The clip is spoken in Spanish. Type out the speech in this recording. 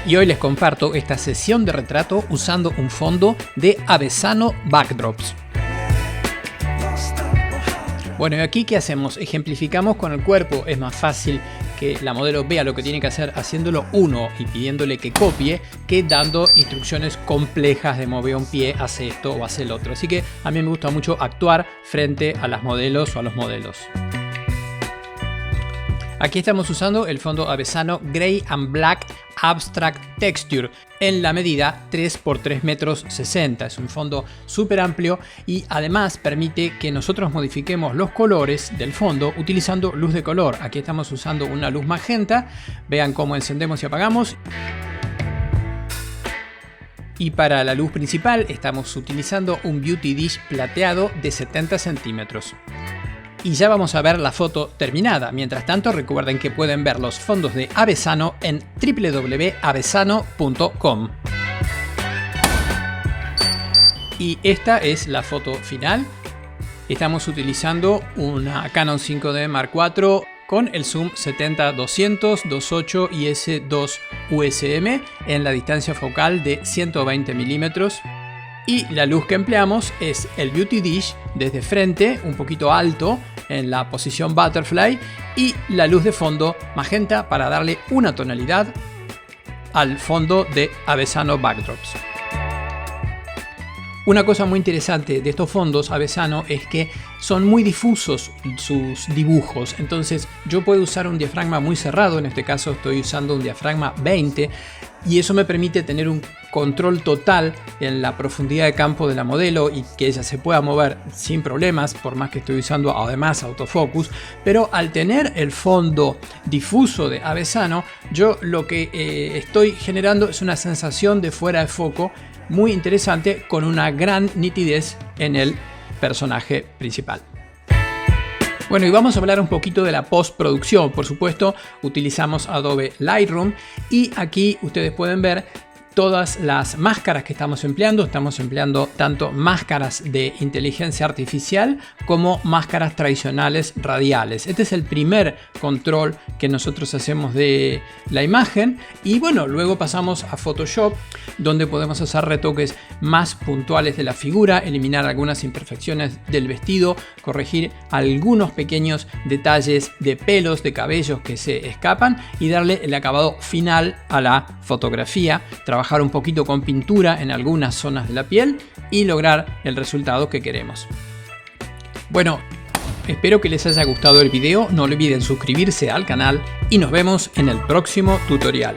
Y hoy les comparto esta sesión de retrato usando un fondo de Avesano Backdrops. Bueno, y aquí ¿qué hacemos? Ejemplificamos con el cuerpo. Es más fácil que la modelo vea lo que tiene que hacer haciéndolo uno y pidiéndole que copie, que dando instrucciones complejas de mover un pie, hace esto o hace el otro. Así que a mí me gusta mucho actuar frente a las modelos o a los modelos. Aquí estamos usando el fondo Avesano Gray and Black Abstract Texture en la medida 3×3,60 metros. Es un fondo súper amplio y además permite que nosotros modifiquemos los colores del fondo utilizando luz de color. Aquí estamos usando una luz magenta. Vean cómo encendemos y apagamos. Y para la luz principal estamos utilizando un Beauty Dish plateado de 70 centímetros. Y ya vamos a ver la foto terminada. Mientras tanto, recuerden que pueden ver los fondos de Avesano en www.avesano.com. Y esta es la foto final. Estamos utilizando una Canon 5D Mark IV con el zoom 70-200, 2.8 y S2 USM en la distancia focal de 120 milímetros. Y la luz que empleamos es el Beauty Dish desde frente, un poquito alto en la posición Butterfly, y la luz de fondo magenta para darle una tonalidad al fondo de Avesano Backdrops. Una cosa muy interesante de estos fondos Avesano es que son muy difusos sus dibujos, entonces yo puedo usar un diafragma muy cerrado, en este caso estoy usando un diafragma 20, y eso me permite tener un control total en la profundidad de campo de la modelo y que ella se pueda mover sin problemas, por más que estoy usando además autofocus. Pero al tener el fondo difuso de Avesano, yo lo que estoy generando es una sensación de fuera de foco muy interesante con una gran nitidez en el personaje principal. Bueno, y vamos a hablar un poquito de la postproducción. Por supuesto, utilizamos Adobe Lightroom y aquí ustedes pueden ver todas las máscaras que estamos empleando. Estamos empleando tanto máscaras de inteligencia artificial como máscaras tradicionales radiales. Este es el primer control que nosotros hacemos de la imagen. Y bueno, luego pasamos a Photoshop, donde podemos hacer retoques más puntuales de la figura, eliminar algunas imperfecciones del vestido, corregir algunos pequeños detalles de pelos, de cabellos que se escapan y darle el acabado final a la fotografía. Trabajar un poquito con pintura en algunas zonas de la piel y lograr el resultado que queremos. Bueno, espero que les haya gustado el video. No olviden suscribirse al canal y nos vemos en el próximo tutorial.